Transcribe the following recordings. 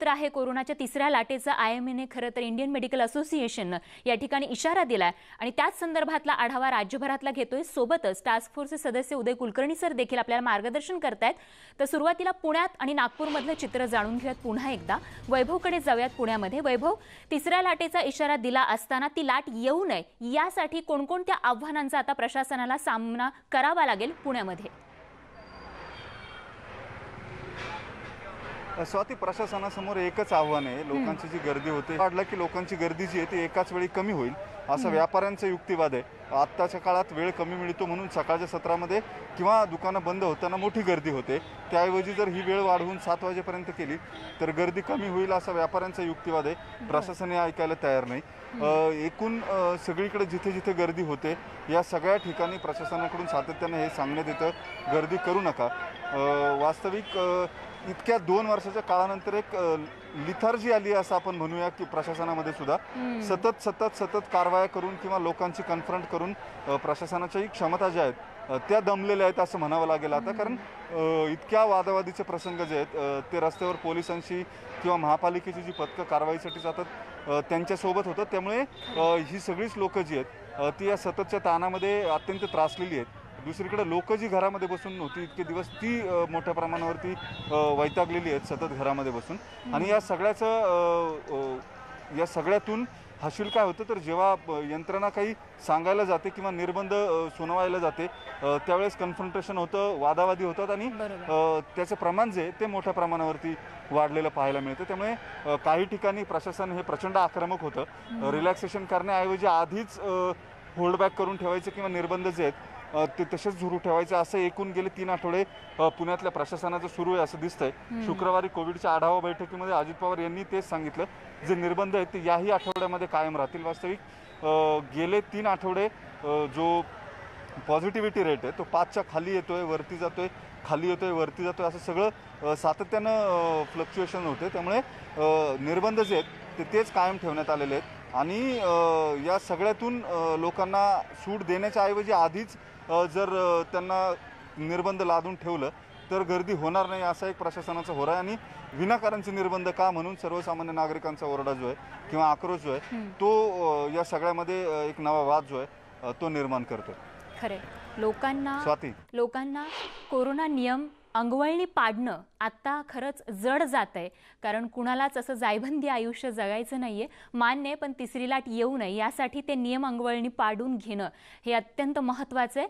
तर आहे कोरोनाच्या तिसऱ्या लाटेचा IMAने खरं तर इंडियन मेडिकल असोसिएशननं या ठिकाणी इशारा दिलाय आणि त्याच संदर्भातला आढावा राज्यभरातला घेतोय। सोबतच टास्क फोर्सचे सदस्य उदय कुलकर्णी सर देखील आपल्याला मार्गदर्शन करतायत। तर सुरुवातीला पुण्यात आणि नागपूरमधलं चित्र जाणून घेऊयात पुन्हा एकदा। वैभवकडे जाऊयात पुण्यामध्ये। वैभव, तिसऱ्या लाटेचा इशारा दिला असताना ती लाट येऊ नये यासाठी कोणकोणत्या आव्हानांचा आता प्रशासनाला सामना करावा लागेल पुण्यामध्ये? स्वाती, प्रशासनासमोर एकच आव्हान आहे, लोकांची जी गर्दी होते वाढलं की लोकांची गर्दी जी आहे ती एकाच वेळी कमी होईल असा व्यापाऱ्यांचा युक्तिवाद आहे। आत्ताच्या काळात वेळ कमी मिळतो म्हणून सकाळच्या सत्रामध्ये किंवा दुकानं बंद होताना मोठी गर्दी होते, त्याऐवजी जर ही वेळ वाढवून 7 वाजेपर्यंत केली तर गर्दी कमी होईल असा व्यापाऱ्यांचा युक्तिवाद आहे। प्रशासन हे ऐकायला तयार नाही। एकूण सगळीकडे जिथे जिथे गर्दी होते या सगळ्या ठिकाणी प्रशासनाकडून सातत्याने हे सांगण्यात येतं, गर्दी करू नका। वास्तविक इतक्या 2 वर्षाच्या काळानंतर एक लिथार्जी आली असं आपण म्हणूया की प्रशासनामध्ये सुद्धा सतत कारवाया करून किंवा लोकांची कन्फ्रंट करून प्रशासनाच्याही क्षमता ज्या आहेत त्या दमलेल्या आहेत असं म्हणावं लागेल आता। कारण इतक्या वादावादीचे प्रसंग जे आहेत ते रस्त्यावर पोलिसांशी किंवा महापालिकेची जी पथकं कारवाईसाठी जातात त्यांच्यासोबत होतं, त्यामुळे ही सगळीच लोकं जी आहेत ती या सततच्या ताणामध्ये अत्यंत त्रासलेली आहेत। दुसरीकडे लोक जी घरामध्ये बसून होती इतके दिवस ती मोठ्या प्रमाणावरती वैतागलेली आहेत सतत घरामध्ये बसून। आणि या सगळ्यातून हाशील काय होतं तर जेव्हा यंत्रणा काही सांगायला जाते किंवा निर्बंध सुनावायला जाते त्यावेळेस कन्फ्रंटेशन होतं, वादावादी होतात आणि त्याचं प्रमाण जे ते मोठ्या प्रमाणावरती वाढलेलं पाहायला मिळतं। त्यामुळे काही ठिकाणी प्रशासन हे प्रचंड आक्रमक होतं। रिलॅक्सेशन करण्याऐवजी आधीच होल्डबॅक करून ठेवायचं किंवा निर्बंध जे आहेत ते तसेच सुरू ठेवायचे असं एकूण गेले 3 आठवडे पुण्यातल्या प्रशासनाचं सुरू आहे असं दिसतंय। शुक्रवारी कोविडच्या आढावा बैठकीमध्ये अजित पवार यांनी तेच सांगितलं, जे निर्बंध आहेत ते याही आठवड्यामध्ये कायम राहतील। वास्तविक गेले 3 आठवडे जो पॉझिटिव्हिटी रेट आहे तो 5च्या खाली येतोय, वरती जातोय, खाली येतोय, वरती जातोय, असं सगळं सातत्यानं फ्लक्च्युएशन होते। त्यामुळे निर्बंध जे आहेत तेच कायम ठेवण्यात आलेले आहेत आणि या सगळ्यातून लोकांना सूट देण्याच्या ऐवजी आधीच जर त्यांना निर्बंध लादून ठेवलं तर गर्दी होणार नाही असा एक प्रशासनाचा होरा आहे। आणि विनाकारणचे निर्बंध का म्हणून सर्वसामान्य नागरिकांचा ओरडा जो आहे किंवा आक्रोश जो आहे तो या सगळ्यामध्ये एक नवा वाद जो आहे तो निर्माण करतो। खरे लोकांना कोरोना नियम अंगवळणी पाडणं आता खरंच जड जातंय, कारण कुणालाच असं जायबंदी आयुष्य जगायचं नाहीये, मान्य, पण तिसरी लाट येऊ नये यासाठी ते नियम अंगवळणी पाडून घेणं हे अत्यंत महत्त्वाचं आहे।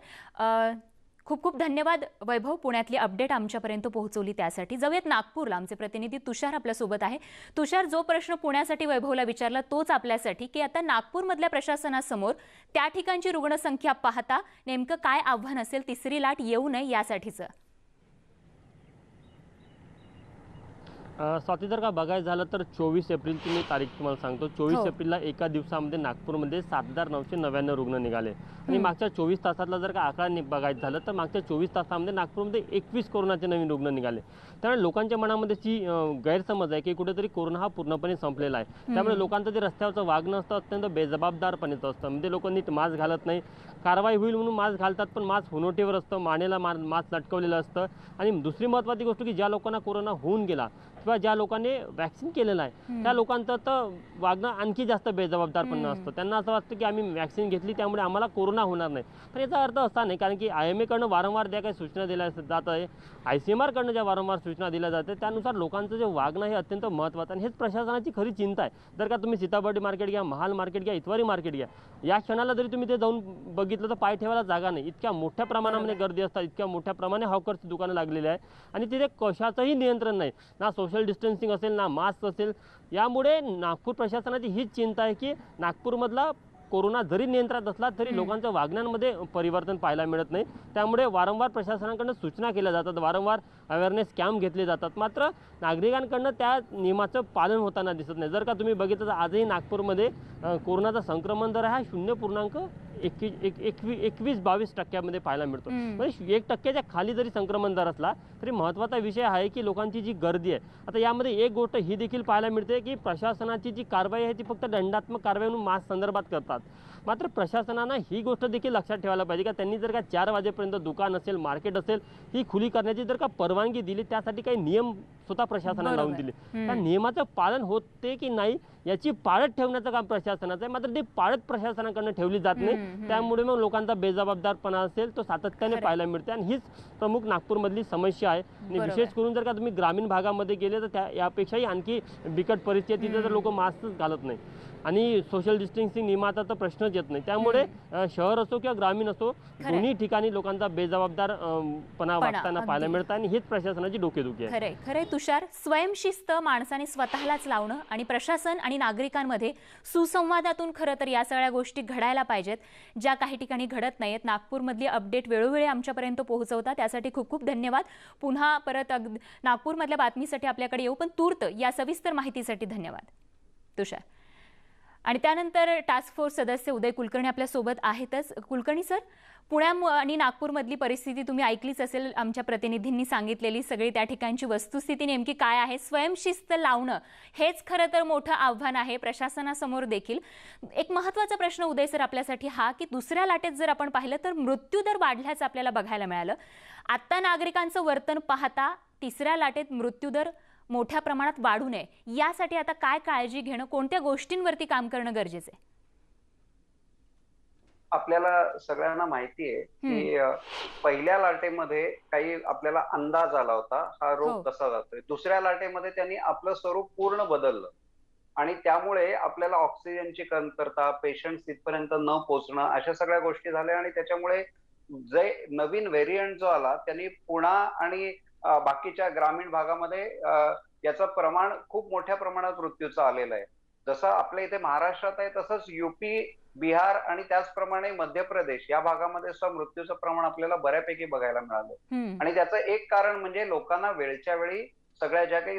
खूप खूप धन्यवाद वैभव, पुण्यातली अपडेट आमच्यापर्यंत पोहोचवली त्यासाठी। जाऊयात नागपूरला, आमचे प्रतिनिधी तुषार आपल्यासोबत आहे। तुषार, जो प्रश्न पुण्यासाठी वैभवला विचारला तोच आपल्यासाठी, की आता नागपूरमधल्या प्रशासनासमोर त्या ठिकाणची रुग्णसंख्या पाहता नेमकं काय आव्हान असेल तिसरी लाट येऊ नये यासाठीचं? स्वाती, जर का बघायचं झालं तर 24 एप्रिलची मी तारीख तुम्हाला सांगतो। 24 एप्रिलला एका दिवसामध्ये नागपूरमध्ये 7,999 रुग्ण निघाले आणि मागच्या 24 तासातला जर का आकडा बघायचं झालं तर मागच्या 24 तासामध्ये नागपूरमध्ये 21 कोरोनाचे नवीन रुग्ण निघाले। त्यामुळे लोकांच्या मनामध्ये जी गैरसमज आहे की कुठेतरी कोरोना हा पूर्णपणे संपलेला आहे। त्यामुळे लोकांचं जे रस्त्यावरचं वागणं असतं अत्यंत बेजबाबदारपणेचं असतं। म्हणजे लोक नीट मास्क घालत नाही, कारवाई होईल म्हणून मास्क घालतात पण मास्क हुनोटीवर असतं, मानेला मास्क लटकवलेलं असतं। आणि दुसरी महत्त्वाची गोष्ट की ज्या लोकांना कोरोना होऊन गेला किंवा ज्या लोकांनी वॅक्सिन केलेलं आहे त्या लोकांचं तर वागणं आणखी जास्त बेजबाबदारपणे असतं। त्यांना असं वाटतं की आम्ही वॅक्सिन घेतली त्यामुळे आम्हाला कोरोना होणार नाही, पण याचा अर्थ असा नाही। कारण की IMAकडनं वारंवार ज्या काही सूचना दिल्या जात आहे, ICMRकडनं ज्या वारंवार सूचना दिल्या जाते त्यानुसार लोकांचं जे वागणं हे अत्यंत महत्त्वाचं आणि हेच प्रशासनाची खरी चिंता आहे। जर का तुम्ही सीताबर्डी मार्केट घ्या, महाल मार्केट घ्या, इतवारी मार्केट घ्या, या क्षणाला जरी तुम्ही ते जाऊन बघितलं तर पाय ठेवायला जागा नाही, इतक्या मोठ्या प्रमाणामध्ये गर्दी असतात, इतक्या मोठ्या प्रमाणे हॉकर्सची दुकानं लागलेली आहे आणि तिथे कशाचंही नियंत्रण नाही, ना सोशल डिस्टन्सिंग असेल ना मास्क असेल। यामुळे नागपूर प्रशासनाची हीच चिंता आहे की नागपूरमधला कोरोना जरी नियंत्रणात असला तरी लोकांच्या वागण्यामध्ये परिवर्तन पाहायला मिळत नाही। त्यामुळे वारंवार प्रशासनाकडून सूचना केल्या जातात, वारंवार अवेअरनेस कॅम्प घेतले जातात, मात्र नागरिकांकडून त्या नियमाचं पालन होताना दिसत नाही। जर का तुम्ही बघितलं तर आजही नागपूरमध्ये कोरोनाचा संक्रमण दर हा 0.1 21-22% पाहायला मिळतो. म्हणजे 1% खाली जरी संक्रमण दर असला तरी महत्त्वाचा विषय आहे की लोकांची जी गर्दी आहे. आता यामध्ये एक गोष्ट ही देखील पाहायला मिळते की प्रशासनाची जी कारवाई आहे ती फक्त दंडात्मक कारवाई म्हणून मास्क संदर्भात करतात. मात्र प्रशासनानं ही गोष्ट देखील लक्षात ठेवायला पाहिजे का त्यांनी जर का 4 वाजेपर्यंत दुकान असेल, मार्केट असेल ही खुली करण्याची जर का परवानगी दिली, त्यासाठी काही नियम स्वतः प्रशासनाने लावून दिले. त्या नियमाचं पालन होते की नाही याची पाळत ठेवण्याचं काम प्रशासनाचं आहे. मात्र ती पाळत प्रशासनाकडनं ठेवली जात नाही. त्यामुळे मग लोकांचा बेजबाबदारपणा असेल तो सातत्याने पाहायला मिळते आणि हीच प्रमुख नागपूरमधली समस्या आहे. आणि विशेष करून जर का तुम्ही ग्रामीण भागामध्ये गेले तर यापेक्षाही आणखी बिकट परिस्थिती, तिथे तर लोक मास्कच घालत नाही आणि सोशल डिस्टन्सिंग नियमाचा तर प्रश्नच येत नाही. त्यामुळे शहर असो किंवा ग्रामीण असो दोन्ही ठिकाणी लोकांचा बेजबाबदारपणा वागताना पाहायला मिळतं आणि हीच प्रशासनाची डोकेदुखी आहे. खरे तुषार, स्वयंशिस्त माणसाने स्वतःलाच लावणं आणि प्रशासन आणि नागरिकांमध्ये सुसंवादातून खरं तर या सगळ्या गोष्टी घडायला पाहिजेत, ज्या काही ठिकाणी घडत नाहीत. नागपूरमधली अपडेट वेळोवेळी आमच्यापर्यंत पोहोचवता त्यासाठी खूप खूप धन्यवाद. पुन्हा परत नागपूरमधल्या बातमीसाठी आपल्याकडे येऊ, पण तूर्त या सविस्तर माहितीसाठी धन्यवाद तुषार. आणि त्यानंतर टास्क फोर्स सदस्य उदय कुलकर्णी आपल्या सोबत आहेतच. कुलकर्णी सर, पुण्या आणि नागपूरमधली परिस्थिती तुम्ही ऐकलीच असेल, आमच्या प्रतिनिधींनी सांगितलेली सगळी त्या ठिकाणची वस्तुस्थिती नेमकी काय आहे. स्वयंशिस्त लावणं हेच खरं तर मोठं आव्हान आहे प्रशासनासमोर देखील. एक महत्त्वाचा प्रश्न उदय सर आपल्यासाठी हा की दुसऱ्या लाटेत जर आपण पाहिलं तर मृत्यूदर वाढल्याचं आपल्याला बघायला मिळालं. आता नागरिकांचं वर्तन पाहता तिसऱ्या लाटेत मृत्यूदर मोठ्या प्रमाणात वाढू नये यासाठी आता काय काळजी घेणं, कोणत्या गोष्टींवरती काम करणं गरजेचं आहे? आपल्याला सगळ्यांना माहिती आहे की पहिल्या लाटेमध्ये काही आपल्याला अंदाज आला होता हा रोग कसा जातोय. दुसऱ्या लाटेमध्ये त्यांनी आपलं स्वरूप पूर्ण बदललं आणि त्यामुळे आपल्याला ऑक्सिजनची कमतरता, पेशंट तिथपर्यंत न पोहोचणं, अशा सगळ्या गोष्टी झाल्या आणि त्याच्यामुळे जे नवीन व्हेरियंट जो आला त्यांनी पुणा आणि बाकीच्या ग्रामीण भागामध्ये याचं प्रमाण खूप मोठ्या प्रमाणात मृत्यूचं आलेलं आहे. जसं आपल्या इथे महाराष्ट्रात आहे तसंच युपी, बिहार आणि त्याचप्रमाणे मध्य प्रदेश या भागामध्ये सुद्धा मृत्यूचं प्रमाण आपल्याला बऱ्यापैकी बघायला मिळालं. आणि त्याचं एक कारण म्हणजे लोकांना वेळच्या वेळी सगळ्या ज्या काही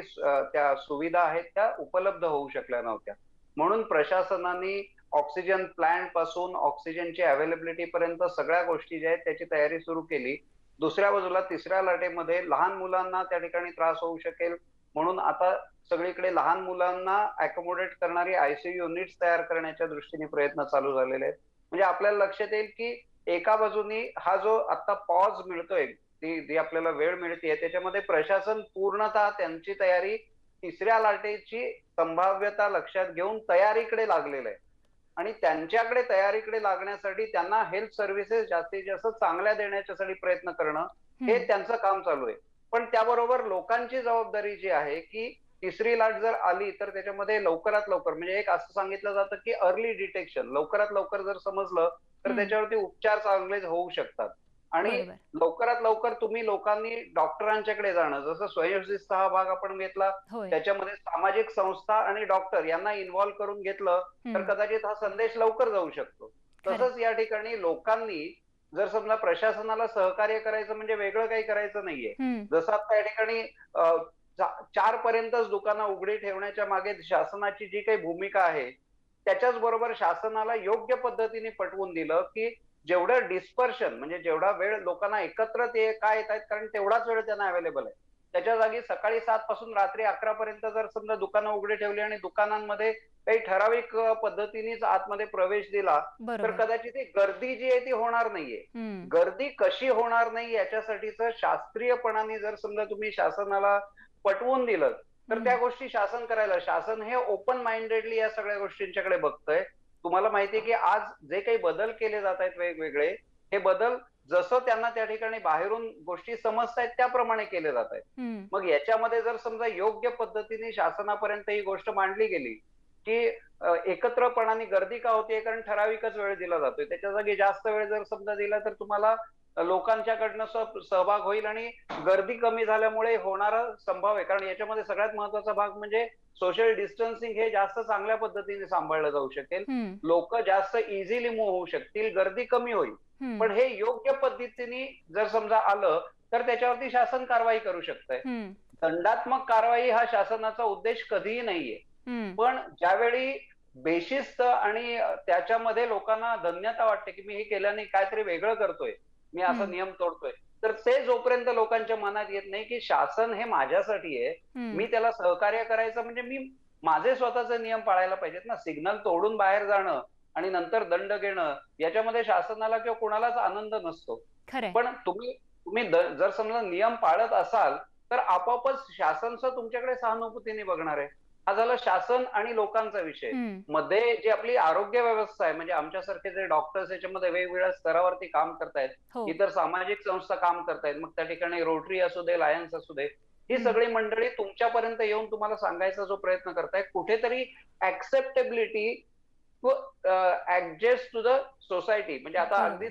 त्या सुविधा आहेत त्या उपलब्ध होऊ शकल्या नव्हत्या. म्हणून प्रशासनाने ऑक्सिजन प्लांट पासून ऑक्सिजनची अवेलेबिलिटी पर्यंत सगळ्या गोष्टी ज्या आहेत त्याची तयारी सुरू केली. दुसऱ्या बाजूला तिसऱ्या लाटेमध्ये लहान मुलांना त्या ठिकाणी त्रास होऊ शकेल म्हणून आता सगळीकडे लहान मुलांना अकोमोडेट करणारी आयसीयू युनिट्स तयार करण्याच्या दृष्टीने प्रयत्न चालू झालेले आहेत. म्हणजे आपल्याला लक्षात येईल की एका बाजूनी हा जो आता पॉज मिळतोय, ती आपल्याला वेळ मिळतेय, त्याच्यामध्ये प्रशासन पूर्णतः त्यांची तयारी तिसऱ्या लाटेची संभाव्यता लक्षात घेऊन तयारीकडे लागलेलं आहे. आणि त्यांच्याकडे तयारीकडे लागण्यासाठी त्यांना हेल्थ सर्व्हिसेस जास्तीत जास्त चांगल्या देण्याच्यासाठी प्रयत्न करणं हे त्यांचं काम चालू आहे. पण त्याबरोबर लोकांची जबाबदारी जी आहे की तिसरी लाट जर आली तर त्याच्यामध्ये लवकरात लवकर, म्हणजे एक असं सांगितलं जातं की अर्ली डिटेक्शन, लवकरात लवकर जर समजलं तर त्याच्यावरती उपचार चांगले होऊ शकतात. आणि लवकरात लवकर तुम्ही लोकांनी डॉक्टरांच्याकडे जाणं, जसं स्वयंशिस्त हा भाग आपण घेतला त्याच्यामध्ये सामाजिक संस्था आणि डॉक्टर यांना इन्व्हॉल्व्ह करून घेतलं तर कदाचित हा संदेश लवकर जाऊ शकतो. तसंच या ठिकाणी लोकांनी जर समजा प्रशासनाला सहकार्य करायचं म्हणजे वेगळं काही करायचं नाहीये. जसं आता या ठिकाणी 4 पर्यंतच दुकानं उघडी ठेवण्याच्या मागे शासनाची जी काही भूमिका आहे त्याच्याच बरोबर शासनाला योग्य पद्धतीने पटवून दिलं की जेवढं डिस्पर्शन म्हणजे जेवढा वेळ लोकांना एकत्र ते काय येत आहेत, कारण तेवढाच वेळ त्यांना अवेलेबल आहे. त्याच्या जागी सकाळी 7 पासून रात्री 11 पर्यंत जर समजा दुकानं उघडी ठेवली आणि दुकानांमध्ये काही ठराविक पद्धतीनेच आतमध्ये प्रवेश दिला तर कदाचित ती गर्दी जी आहे ती होणार नाहीये. गर्दी कशी होणार नाही याच्यासाठीच शास्त्रीयपणाने जर समजा तुम्ही शासनाला पटवून दिलं तर त्या गोष्टी शासन करायला, शासन हे ओपन माइंडेडली या सगळ्या गोष्टींच्याकडे बघतंय. तुम्हाला माहितीये की आज जे काही बदल केले जात आहेत वेगवेगळे, हे बदल जसं त्यांना त्या ठिकाणी बाहेरून गोष्टी समजतायत त्याप्रमाणे केले जात आहेत. मग याच्यामध्ये जर समजा योग्य पद्धतीने शासनापर्यंत ही गोष्ट मांडली गेली की एकत्रपणाने गर्दी का होते, कारण ठराविकच वेळ दिला जातोय, त्याच्या जागी जास्त वेळ जर समजा दिला तर तुम्हाला लोकांच्याकडनं सहभाग होईल आणि गर्दी कमी झाल्यामुळे होणारा संभव आहे. कारण याच्यामध्ये सगळ्यात महत्वाचा भाग म्हणजे सोशल डिस्टन्सिंग हे जास्त चांगल्या पद्धतीने सांभाळलं जाऊ शकेल, लोक जास्त इझिली मूव्ह होऊ शकतील, गर्दी कमी होईल. पण हे योग्य पद्धतीने जर समजा आलं तर त्याच्यावरती शासन कारवाई करू शकतंय. दंडात्मक कारवाई हा शासनाचा उद्देश कधीही नाहीये. पण ज्यावेळी बेशिस्त आणि त्याच्यामध्ये लोकांना धन्यता वाटते की मी हे केल्याने काहीतरी वेगळं करतोय, मी असा नियम तोडतोय. तर ते जोपर्यंत लोकांच्या मनात येत नाही की शासन हे माझ्यासाठी आहे, मी त्याला सहकार्य करायचं म्हणजे मी माझे स्वतःचे नियम पाळायला पाहिजेत ना. सिग्नल तोडून बाहेर जाणं आणि नंतर दंड घेणं याच्यामध्ये शासनाला किंवा कोणालाच आनंद नसतो. खरंय. पण तुम्ही जर समजा नियम पाळत असाल तर आपोआपच शासन तुमच्याकडे सहानुभूतीने बघणार आहे. हा झाला शासन आणि लोकांचा विषय. मध्ये जी आपली आरोग्य व्यवस्था आहे, म्हणजे आमच्यासारखे जे डॉक्टर्स याच्यामध्ये वेगवेगळ्या स्तरावरती काम करतायत, हो. इतर सामाजिक संस्था काम करतायत, मग त्या ठिकाणी रोटरी असू दे, लायन्स असू दे, ही सगळी मंडळी तुमच्यापर्यंत येऊन तुम्हाला सांगायचा जो प्रयत्न करतायत, कुठेतरी acceptability to adjust to the society. म्हणजे आता अगदी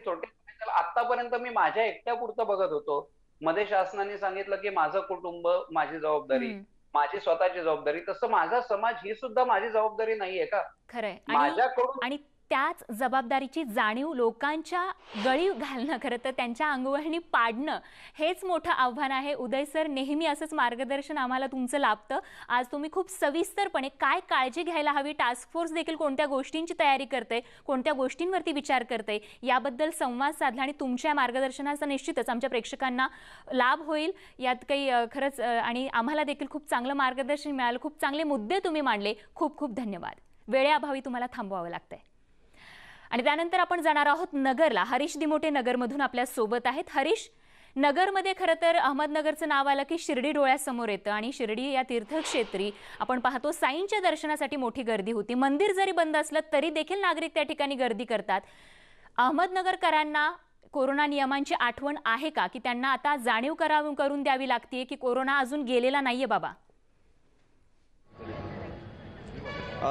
आतापर्यंत मी माझ्या एकट्यापुरतं बघत होतो. मध्ये शासनाने सांगितलं की माझं कुटुंब माझी जबाबदारी, माझी स्वतःची जबाबदारी. तसं माझा समाज ही सुद्धा माझी जबाबदारी नाहीये का? खरंय. माझ्याकडून आणि त्याच जबाबदारीची जाणीव लोकांच्या गळी घालणं, खरं तर त्यांच्या अंगवळणी पाडणं, हेच मोठं आव्हान आहे. उदय सर, नेहमी असंच मार्गदर्शन आम्हाला तुमचं लाभतं. आज तुम्ही खूप सविस्तरपणे काय काळजी घ्यायला हवी, टास्क फोर्स देखील कोणत्या गोष्टींची तयारी करते, कोणत्या गोष्टींवरती विचार करते, याबद्दल संवाद साधला आणि तुमच्या मार्गदर्शनाचा निश्चितच आमच्या प्रेक्षकांना लाभ होईल यात काही खरंच. आणि आम्हाला देखील खूप चांगलं मार्गदर्शन मिळालं, खूप चांगले मुद्दे तुम्ही मांडले. खूप खूप धन्यवाद. वेळेअभावी तुम्हाला थांबवावं लागतंय. आणि त्यानंतर आपण जाणार आहोत नगरला. हरीश दिमोटे नगरमधून आपल्या सोबत आहेत. हरीश, नगरमध्ये खरं तर अहमदनगरचं नाव आलं की शिर्डी डोळ्यासमोर येतं आणि शिर्डी या तीर्थक्षेत्री आपण पाहतो साईंच्या दर्शनासाठी मोठी गर्दी होती. मंदिर जरी बंद असलं तरी देखील नागरिक त्या ठिकाणी गर्दी करतात. अहमदनगरकरांना कोरोना नियमांची आठवण आहे का, की त्यांना आता जाणीव करून द्यावी लागते की कोरोना अजून गेलेला नाहीये बाबा?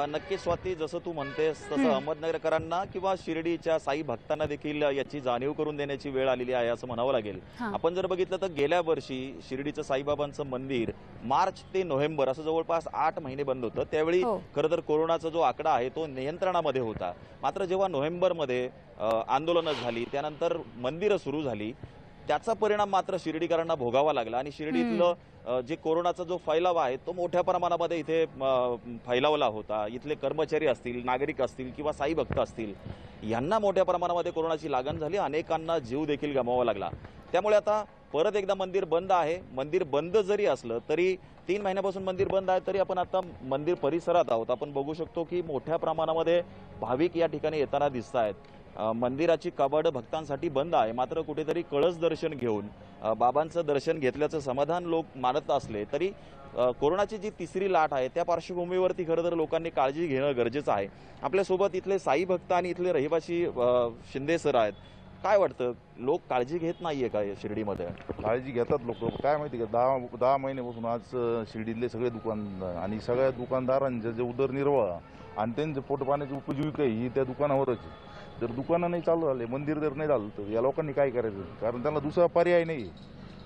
नक्की स्वाती, जसं तू म्हणतेस तसं अहमदनगरकरांना किंवा शिर्डीच्या साई भक्तांना देखील याची जाणीव करून देण्याची वेळ आलेली आहे असं म्हणावं लागेल. आपण जर बघितलं तर गेल्या वर्षी शिर्डीचं साईबाबांचं मंदिर मार्च ते नोव्हेंबर असं जवळपास 8 महिने बंद होतं. त्यावेळी खरं तर कोरोनाचा जो आकडा आहे तो नियंत्रणामध्ये होता. मात्र जेव्हा नोव्हेंबरमध्ये आंदोलनं झाली, त्यानंतर मंदिरं सुरू झाली, त्याचा परिणाम मात्र शिर्डीकरांना भोगावा लागला आणि शिर्डीतलं जे कोरोनाचा जो फैलाव आहे तो मोठ्या प्रमाणामध्ये इथे फैलावला होता. इथले कर्मचारी असतील, नागरिक असतील किंवा साई भक्त असतील, यांना मोठ्या प्रमाणामध्ये कोरोनाची लागण झाली. अनेकांना जीव देखील गमवावा लागला. त्यामुळे आता परत एकदा मंदिर बंद आहे. मंदिर बंद जरी असलं तरी 3 महिन्यापासून मंदिर बंद आहे, तरी आपण आता मंदिर परिसरात आहोत. आपण बघू शकतो की मोठ्या प्रमाणामध्ये भाविक या ठिकाणी येताना दिसत आहेत. मंदिराची कपाटं भक्तांसाठी बंद आहे, मात्र कुठेतरी कळस दर्शन घेऊन बाबांचं दर्शन घेतल्याचं समाधान लोक मानत असले तरी कोरोनाची जी तिसरी लाट आहे त्या पार्श्वभूमीवरती खरं तर लोकांनी काळजी घेणं गरजेचं आहे. आपल्यासोबत इथले साई भक्त आणि इथले रहिवासी शिंदे सर आहेत. काय वाटतं, लोक काळजी घेत नाहीये का शिर्डीमध्ये? काळजी घेतात लोक. काय माहिती का, 10 महिन्यापासून आज शिर्डीतले सगळे दुकानदार आणि सगळ्या दुकानदारांचे जे उदरनिर्वाह आणि त्यांचे पोटपाण्याची उपजीविका ही त्या दुकानावरच आहे. जर दुकानं नाही चालू झाले, मंदिर जर नाही झालं तर या लोकांनी काय करायचं? कारण त्यांना दुसरा पर्याय नाही.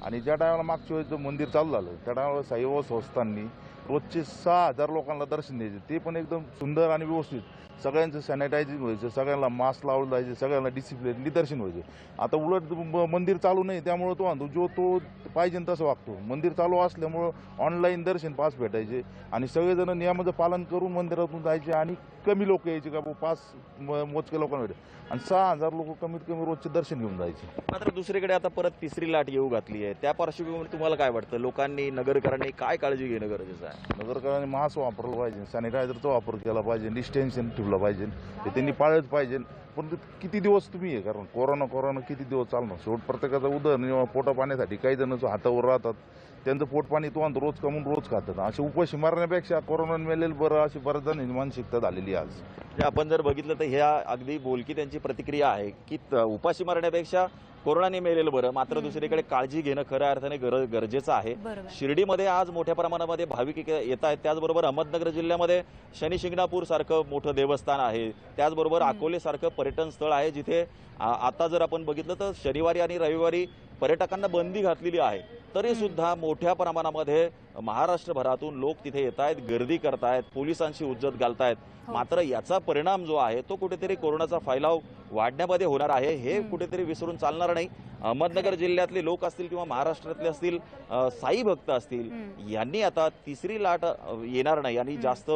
आणि ज्या टायमाला मागच्या वेळेस मंदिर चालू झालं त्या टायमाला साईबाबा संस्थांनी रोजचे 6,000 लोकांना दर्शन द्यायचे, ते पण एकदम सुंदर आणि व्यवस्थित. सगळ्यांचं सॅनिटायझिंग व्हायचं, सगळ्यांना मास्क लावलं जायचे, सगळ्यांना डिसिप्लिनली दर्शन व्हायचे. आता उलट मंदिर चालू नाही त्यामुळं तो आणतो जो तो पाहिजे तसं वागतो. मंदिर चालू असल्यामुळं ऑनलाईन दर्शन पास भेटायचे आणि सगळेजण नियमाचं पालन करून मंदिरातून जायचे आणि कमी लोक यायचे का पास मोजके लोकांना भेटे आणि 6,000 लोक कमीत कमी रोजचे दर्शन घेऊन जायचे. मात्र दुसरीकडे आता परत तिसरी लाट येऊ घातली आहे. त्या पार्श्वभूमीवर तुम्हाला काय वाटतं, लोकांनी, नगरकरांनी काय काळजी घेणं गरजेचं आहे? नगरकरांनी मास्क वापरलं पाहिजे, सॅनिटायझरचा वापर केला पाहिजे, डिस्टन्शन ठेवलं पाहिजे, ते त्यांनी पाळलंच पाहिजे. पण किती दिवस तुम्ही आहे, कारण कोरोना किती दिवस चालणार? शेवट प्रत्येकाचा उदरनिर्वाह पोटा पाण्यासाठी काही जण हातावर राहतात, त्यांचं पोटपाणी तो रोज कमवून रोज खातात. असे उपाशी मारण्यापेक्षा कोरोना मेलेलं बरं, अशी बऱ्याच जणांची मानसिकता झालेली आज. आपण जर बघितलं तर ह्या अगदी बोलकी त्यांची प्रतिक्रिया आहे की उपाशी मारण्यापेक्षा कोरोनाने मेलेलं बरं. मात्र दुसरीकडे काळजी घेणं खऱ्या अर्थाने गरजेचं आहे. शिर्डीमध्ये आज मोठ्या प्रमाणामध्ये भाविक येत आहेत. त्याचबरोबर अहमदनगर जिल्ह्यामध्ये शनी शिंगणापूर सारखं मोठं देवस्थान आहे. त्याचबरोबर अकोले सारखं पर्यटन स्थळ आहे, जिथे आता जर आपण बघितलं तर शनिवारी आणि रविवारी पर्यटकांना बंदी घातलेली आहे. तरी सुद्धा मोठ्या प्रमाणामध्ये महाराष्ट्रभरातून लोक तिथे येत आहेत, गर्दी करतायत, पोलिसांची उज्जत घालतायत. मात्र याचा परिणाम जो आहे तो कुठेतरी कोरोनाचा फैलाव वाढण्यामध्ये होणार आहे, हे कुठेतरी विसरून चालणार नाही. अहमदनगर जिल्ह्यातले लोक असतील किंवा महाराष्ट्रातले असतील साई भक्त असतील, यांनी आता तिसरी लाट येणार नाही आणि जास्त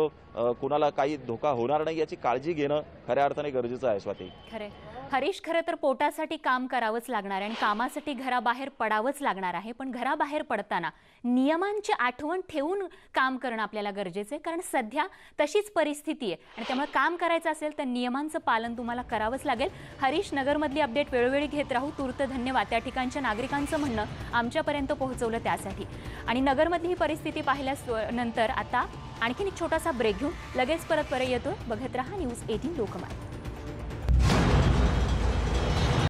कुणाला काही धोका होणार नाही याची काळजी घेणं खऱ्या अर्थाने गरजेचं आहे. स्वाती, खरे हरीश, खरं तर पोटासाठी काम करावंच लागणार आहे आणि कामासाठी घराबाहेर पडावंच लागणार आहे. पण घराबाहेर पडताना नियमांची आठवण ठेवून काम करणं आपल्याला गरजेचं आहे, कारण सध्या तशीच परिस्थिती आहे आणि त्यामुळे काम करायचं असेल तर नियमांचं पालन तुम्हाला करावंच लागेल. हरीश, नगरमधली अपडेट वेळोवेळी घेत राहू. तूर्त धन्यवाद. त्या ठिकाणच्या नागरिकांचं म्हणणं आमच्यापर्यंत पोहोचवलं त्यासाठी. आणि नगरमधली ही परिस्थिती पाहिल्यानंतर आता आणखीन एक छोटासा ब्रेक घेऊन लगेच परत येतो. बघत रहा न्यूज 18 लोकमत.